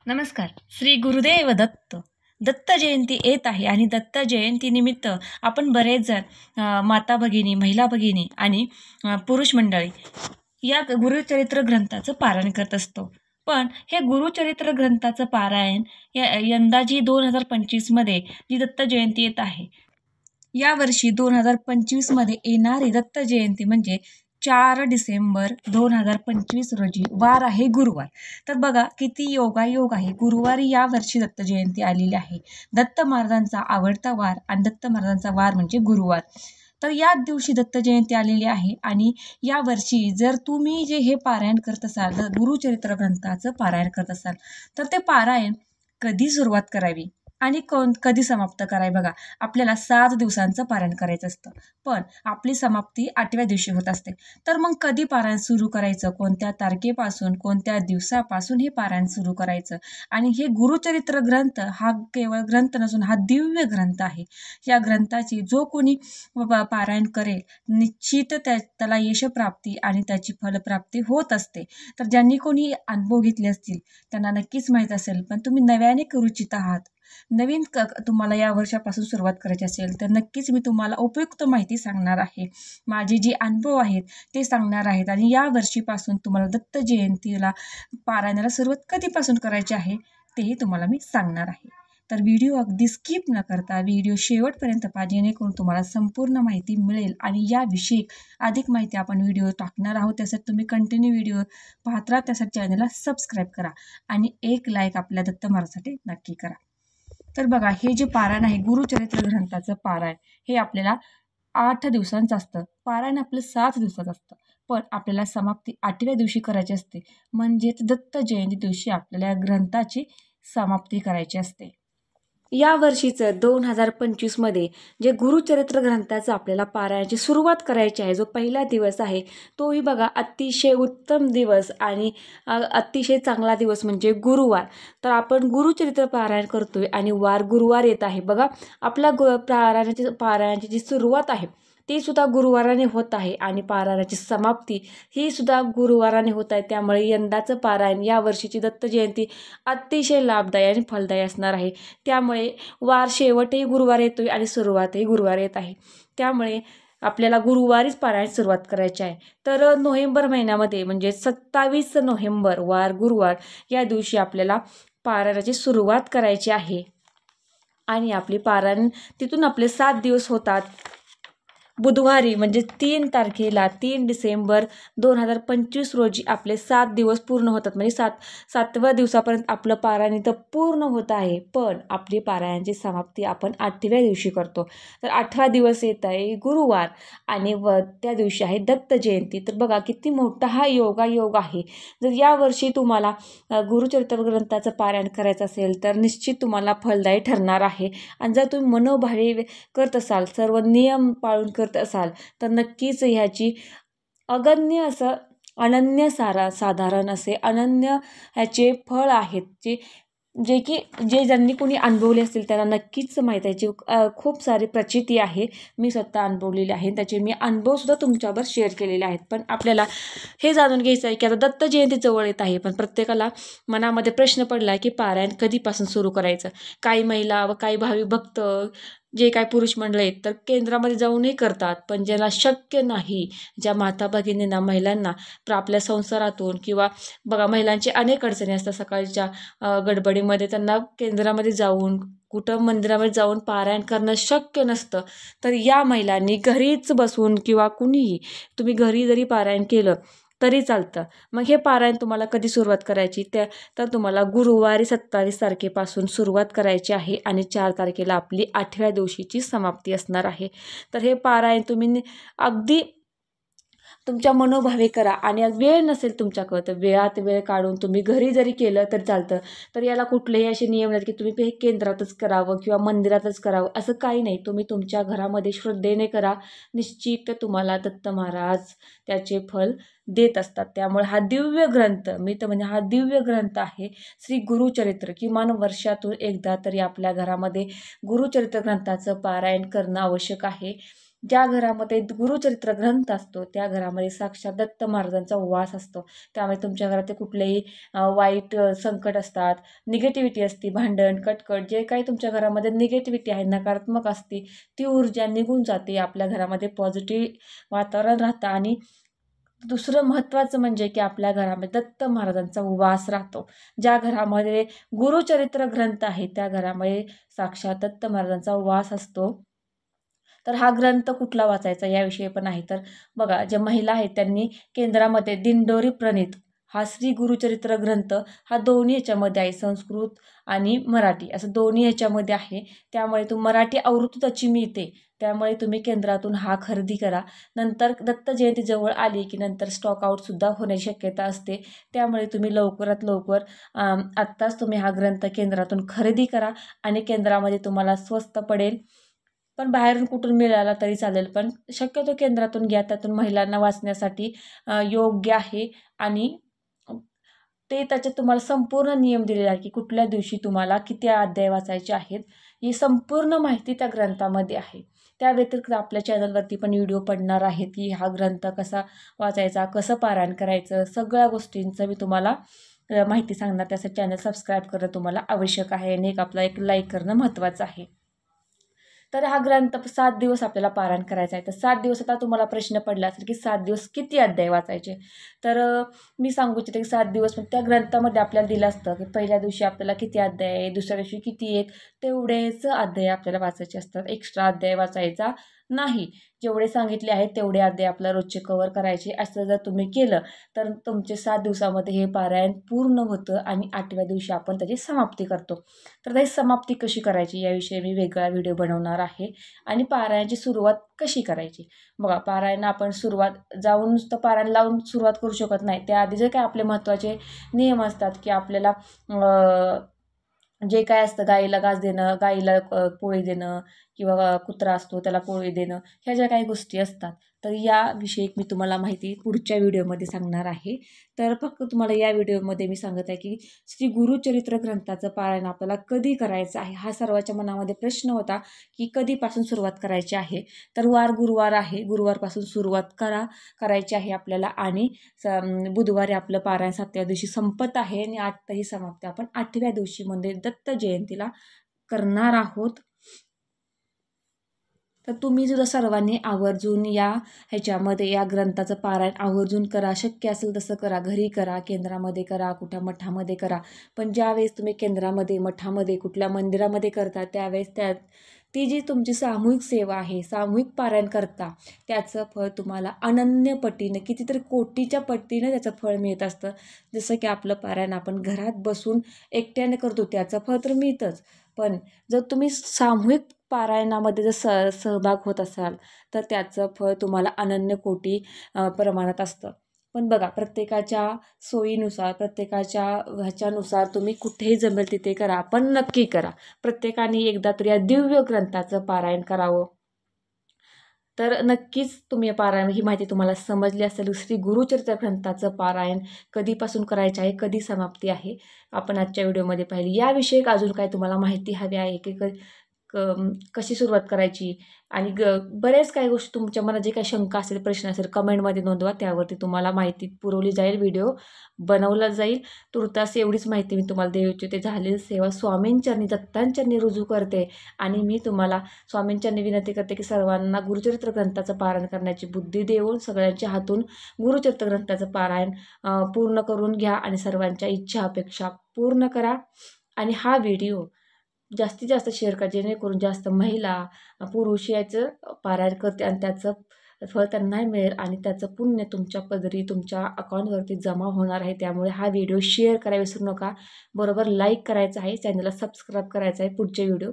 नमस्कार. श्री गुरुदेव दत्त. दत्त जयंती येत आहे आणि दत्त जयंतीनिमित्त आपण बरेच जण माता भगिनी, महिला भगिनी आणि पुरुष मंडळी या गुरुचरित्र ग्रंथाचं पारायण करत असतो. पण हे गुरुचरित्र ग्रंथाचं पारायण यंदा जी 2025मध्ये जी दत्त जयंती येत आहे, यावर्षी 2025मध्ये येणारी दत्त जयंती म्हणजे 4 डिसेंबर 2025 रोजी वार आहे गुरुवार. तर बघा किती योगायोग आहे. गुरुवारी यावर्षी दत्त जयंती आलेली आहे. दत्त महाराजांचा आवडता वार आणि दत्त महाराजांचा वार म्हणजे गुरुवार. तर याच दिवशी दत्त जयंती आलेली आहे आणि यावर्षी जर तुम्ही जे हे पारायण करत असाल, गुरुचरित्र ग्रंथाचं पारायण करत असाल, तर ते पारायण कधी सुरुवात करावी आणि कधी समाप्त करावी. बघा, आपल्याला 7 दिवसांचं पारायण करायचं असतं, पण आपली समाप्ती 8व्या दिवशी होत असते. तर मग कधी पारायण सुरू करायचं, कोणत्या तारखेपासून, कोणत्या दिवसापासून हे पारायण सुरू करायचं. आणि हे गुरुचरित्र ग्रंथ हा केवळ ग्रंथ नसून हा दिव्य ग्रंथ आहे. या ग्रंथाची जो कोणी पारायण करेल, निश्चित त्याला यशप्राप्ती आणि त्याची फलप्राप्ती होत असते. तर ज्यांनी कोणी अनुभव घेतले असतील त्यांना नक्कीच माहीत असेल. पण तुम्ही नव्याने करू इच्छित आहात, नवीन तुम्हाला या वर्षापासून सुरुवात करायची असेल, तर नक्कीच मी तुम्हाला उपयुक्त माहिती सांगणार आहे. माझे जे अनुभव आहेत ते सांगणार आहेत आणि या वर्षीपासून तुम्हाला दत्त जयंतीला पारायणाला सुरुवात कधीपासून करायची आहे तेही तुम्हाला मी सांगणार आहे. तर व्हिडिओ अगदी स्किप न करता व्हिडिओ शेवटपर्यंत पहा, जेणेकरून तुम्हाला संपूर्ण माहिती मिळेल. आणि याविषयी अधिक माहिती आपण व्हिडिओ टाकणार आहोत. त्यासाठी तुम्ही कंटिन्यू व्हिडिओ पाहत राहा. त्यासाठी चॅनलला सबस्क्राईब करा आणि एक लाईक आपल्या दत्त महाराजांसाठी नक्की करा. तर बघा, हे जे पारायण आहे गुरुचरित्र ग्रंथाचं पारायण, हे आपल्याला 8 दिवसांचं असतं. पारायण आपलं 7 दिवसाचं असतं, पण आपल्याला समाप्ती 8व्या दिवशी करायची असते. म्हणजेच दत्त जयंती दिवशी आपल्याला या ग्रंथाची समाप्ती करायची असते. या वर्षीचं 2025मध्ये जे गुरुचरित्र ग्रंथाचं आपल्याला पारायणाची सुरुवात करायची आहे, जो पहिला दिवस आहे तोही बघा अतिशय उत्तम दिवस आणि अतिशय चांगला दिवस म्हणजे गुरुवार. तर आपण गुरुचरित्र पारायण करतोय आणि वार गुरुवार येत आहे. बघा, आपल्या पारायणाची जी सुरुवात आहे ती सुद्धा गुरुवाराने होत आहे आणि पारायणाची समाप्ती ही सुद्धा गुरुवाराने होत आहे. त्यामुळे यंदाचं पारायण, या वर्षीची दत्त जयंती अतिशय लाभदायी आणि फलदायी असणार आहे. त्यामुळे वार शेवटही गुरुवार येतोय आणि सुरुवातही गुरुवार येत आहे. त्यामुळे आपल्याला गुरुवारीच पारायण सुरुवात करायची आहे. तर नोव्हेंबर महिन्यामध्ये म्हणजे 27 नोव्हेंबर वार गुरुवार या दिवशी आपल्याला पारायणाची सुरुवात करायची आहे. आणि आपली पारायण तिथून आपले 7 दिवस होतात. बुधवारी म्हणजे 3 डिसेंबर 2025 रोजी आपले 7 दिवस पूर्ण होतात. म्हणजे 7व्या दिवसापर्यंत आपलं पारायण इथं पूर्ण होत आहे. पण आपली पारायणाची समाप्ती आपण 8व्या दिवशी करतो. तर 8वा दिवस येत आहे गुरुवार आणि त्या दिवशी आहे दत्त जयंती. तर बघा किती मोठा हा योगायोग आहे. जर यावर्षी तुम्हाला गुरुचरित्र ग्रंथाचं पारायण करायचं असेल तर निश्चित तुम्हाला फलदायी ठरणार आहे. आणि जर तुम्ही मनोभावे करत असाल, सर्व नियम पाळून करत असाल, तर नक्कीच ह्याची अगण्य असं अनन्य साधारण असे अनन्य ह्याचे फळ आहेत, जे ज्यांनी कोणी अनुभवले असतील त्यांना नक्कीच माहीत आहे. खूप सारी प्रचिती आहे, मी स्वतः अनुभवलेली आहे. त्याचे मी अनुभवसुद्धा तुमच्यावर शेअर केलेले आहेत. पण आपल्याला हे जाणून घ्यायचं आहे की आता दत्त जयंती जवळ येत आहे, पण प्रत्येकाला मनामध्ये प्रश्न पडला आहे की पारायण कधीपासून सुरू करायचं. काही महिला व काही भाविक भक्त, जे काही पुरुष मंडळ आहेत, तर केंद्रामध्ये जाऊनही करतात. पण ज्याला शक्य नाही, ज्या माता भगिनींना, महिलांना आपल्या संसारातून किंवा बघा महिलांची अनेक अडचणी असतात सकाळच्या गडबडीमध्ये, त्यांना केंद्रामध्ये जाऊन कुठं मंदिरामध्ये जाऊन पारायण करणं शक्य नसतं. तर या महिलांनी घरीच बसून किंवा कुणीही, तुम्ही घरी जरी पारायण केलं तरी चालतं. मग हे पारायण तुम्हाला कधी सुरुवात करायची, तर तुम्हाला गुरुवारी 27 तारखेपासून सुरुवात करायची आहे आणि 4 तारखेला आपली 8व्या दिवशीची समाप्ती असणार आहे. तर हे पारायण तुम्ही अगदी तुमच्या मनोभावे करा. आणि वेळ नसेल तुमच्याकडं तर वेळात वेळ काढून तुम्ही घरी जरी केलं तर चालतं. तर याला कुठलेही असे नियम नाहीत की तुम्ही हे केंद्रातच करावं किंवा मंदिरातच करावं, असं काही नाही. तुम्ही तुमच्या घरामध्ये श्रद्धेने करा, निश्चित तुम्हाला दत्त महाराज त्याचे फल देत असतात. त्यामुळे हा दिव्य ग्रंथ, मी तर म्हणजे हा दिव्य ग्रंथ आहे श्री गुरुचरित्र. किमान वर्षातून एकदा तरी आपल्या घरामध्ये गुरुचरित्र ग्रंथाचं पारायण करणं आवश्यक आहे. ज्या घरामध्ये गुरुचरित्र ग्रंथ असतो त्या घरामध्ये साक्षात दत्त महाराजांचा वास असतो. त्यामुळे तुमच्या घरात कुठलेही वाईट संकट असतात, निगेटिव्हिटी असते, भांडण, कटकट, जे काही तुमच्या घरामध्ये निगेटिव्हिटी आहे, नकारात्मक असते, ती ऊर्जा निघून जाते. आपल्या घरामध्ये पॉझिटिव्ह वातावरण राहतं. आणि दुसरं महत्त्वाचं म्हणजे की आपल्या घरामध्ये दत्त महाराजांचा वास राहतो. ज्या घरामध्ये गुरुचरित्र ग्रंथ आहे त्या घरामध्ये साक्षात दत्त महाराजांचा वास असतो. तर हा ग्रंथ कुठला वाचायचा याविषयी पण आहे. तर बघा, ज्या महिला आहेत त्यांनी केंद्रामध्ये दिंडोरी प्रणीत हा श्री गुरुचरित्र ग्रंथ हा दोन्ही ह्याच्यामध्ये आहे, संस्कृत आणि मराठी असं दोन्ही ह्याच्यामध्ये आहे. त्यामुळे मराठी आवृत्ती त्याची मिळते, त्यामुळे तुम्ही केंद्रातून हा खरेदी करा. नंतर दत्त जयंती जवळ आली की नंतर स्टॉक आऊटसुद्धा होण्याची शक्यता असते. त्यामुळे तुम्ही लवकरात लवकर आत्ताच तुम्ही हा ग्रंथ केंद्रातून खरेदी करा आणि केंद्रामध्ये तुम्हाला स्वस्त पडेल. पण बाहेरून कुठून मिळाला तरी चालेल, पण शक्यतो केंद्रातून घ्या. त्यातून महिलांना वाचण्यासाठी योग्य आहे. आणि ते त्याच्यात तुम्हाला संपूर्ण नियम दिलेला आहे की कुठल्या दिवशी तुम्हाला किती अध्याय वाचायचे आहेत, ही संपूर्ण माहिती त्या ग्रंथामध्ये आहे. त्या व्यतिरिक्त आपल्या चॅनलवरती पण व्हिडिओ पडणार आहेत की हा ग्रंथ कसा वाचायचा, कसं पारायण करायचं, सगळ्या गोष्टींचं मी तुम्हाला माहिती सांगणार. त्यासाठी चॅनल सबस्क्राईब करणं तुम्हाला आवश्यक आहे आणि एक लाईक करणं महत्त्वाचं आहे. तर हा ग्रंथ 7 दिवस आपल्याला पारायण करायचा आहे. तर 7 दिवस, आता तुम्हाला प्रश्न पडला असेल की 7 दिवस किती अध्याय वाचायचे. तर मी सांगू इच्छिते की 7 दिवस त्या ग्रंथामध्ये आपल्याला दिलं असतं की पहिल्या दिवशी आपल्याला किती अध्याय आहे, दुसऱ्या दिवशी किती आहेत, तेवढेच अध्याय आपल्याला वाचायचे असतात. एक्स्ट्रा अध्याय वाचायचा नाही. जेवढे सांगितले आहेत तेवढे अध्याय आपल्याला रोजचे कव्हर करायचे. असं जर तुम्ही केलं तर तुमचे 7 दिवसामध्ये हे पारायण पूर्ण होतं आणि 8व्या दिवशी आपण त्याची समाप्ती करतो. तर त्याची समाप्ती कशी करायची याविषयी मी वेगळा व्हिडिओ बनवणार आहे. आणि पारायणाची सुरुवात कशी करायची. बघा, पारायण आपण सुरुवात जाऊन नुसतं पारायण लावून सुरुवात करू शकत नाही. त्याआधी जे काय आपले महत्त्वाचे नियम असतात की आपल्याला जे काय असतं, गाईला घास देणं, गाईला पोळी देणं, किंवा कुत्रा असतो त्याला पोळी देणं, ह्या ज्या काही गोष्टी असतात, तर याविषयी मी तुम्हाला माहिती पुढच्या व्हिडिओमध्ये सांगणार आहे. तर फक्त तुम्हाला या व्हिडिओमध्ये मी सांगत आहे की श्री गुरुचरित्र ग्रंथाचं पारायण आपल्याला कधी करायचं आहे. हा सर्वांच्या मनामध्ये प्रश्न होता की कधीपासून सुरुवात करायची आहे. तर गुरुवार आहे, गुरुवारपासून सुरुवात करायची आहे आपल्याला. आणि बुधवारी आपलं पारायण 7व्या दिवशी संपत आहे आणि 8ही समाप्ती आपण 8व्या दिवशी म्हणजे दत्त जयंतीला करणार आहोत. तर तुम्ही सुद्धा सर्वांनी आवर्जून ह्याच्यामध्ये या ग्रंथाचं पारायण आवर्जून करा. शक्य असेल तसं करा, घरी करा, केंद्रामध्ये करा, कुठल्या मठामध्ये करा. पण ज्यावेळेस तुम्ही केंद्रामध्ये, मठामध्ये, कुठल्या मंदिरामध्ये करता त्यावेळेस ती जी तुमची सामूहिक सेवा आहे, सामूहिक पारायण करता, त्याचं फळ तुम्हाला अनन्य पटीनं, कितीतरी कोटीच्या पटीनं त्याचं फळ मिळत असतं. जसं की आपलं पारायण आपण घरात बसून एकट्याने करतो त्याचं फळ तर मिळतंच, पण जर तुम्ही सामूहिक पारायणामध्ये जर सहभाग होत असाल तर त्याचं फळ तुम्हाला अनन्य कोटी प्रमाणात असतं. पण बघा, प्रत्येकाच्या सोयीनुसार, प्रत्येकाच्या ह्याच्यानुसार तुम्ही कुठेही जमेल तिथे करा, पण नक्की करा. प्रत्येकाने एकदा तरी या दिव्य ग्रंथाचं पारायण करावं. तर नक्कीच तुम्ही पारायण, ही माहिती तुम्हाला समजली असेल. श्री गुरुचरित्र ग्रंथाचं पारायण कधीपासून करायचं आहे, कधी समाप्ती आहे, आपण आजच्या व्हिडिओमध्ये पाहिली. याविषयी अजून काय तुम्हाला माहिती हवी आहे की कशी सुरुवात करायची आणि बरेच काही गोष्टी तुमच्या मनात जे काही शंका असेल, प्रश्न असेल, कमेंटमध्ये नोंदवा. त्यावरती तुम्हाला माहिती पुरवली जाईल, व्हिडिओ बनवला जाईल. तुर्तास एवढीच माहिती मी तुम्हाला देऊ इच्छिते. झालेली सेवा स्वामींचरणी, दत्तांचरणी रुजू करते. आणि मी तुम्हाला स्वामींचरणी विनंती करते की सर्वांना गुरुचरित्र ग्रंथाचं पारायण करण्याची बुद्धी देऊन सगळ्यांच्या हातून गुरुचरित्र ग्रंथाचं पारायण पूर्ण करून घ्या आणि सर्वांच्या इच्छा अपेक्षा पूर्ण करा. आणि हा व्हिडिओ जास्तीत जास्त शेअर करा, जेणेकरून जास्त महिला, पुरुष याचं पारायण करते आणि त्याचं फळ त्यांना मिळेल आणि त्याचं पुण्य तुमच्या पदरी, तुमच्या अकाउंटवरती जमा होणार आहे. त्यामुळे हा व्हिडिओ शेअर करायला विसरू नका. बरोबर लाईक करायचा आहे, चॅनलला सबस्क्राईब करायचं आहे पुढचे व्हिडिओ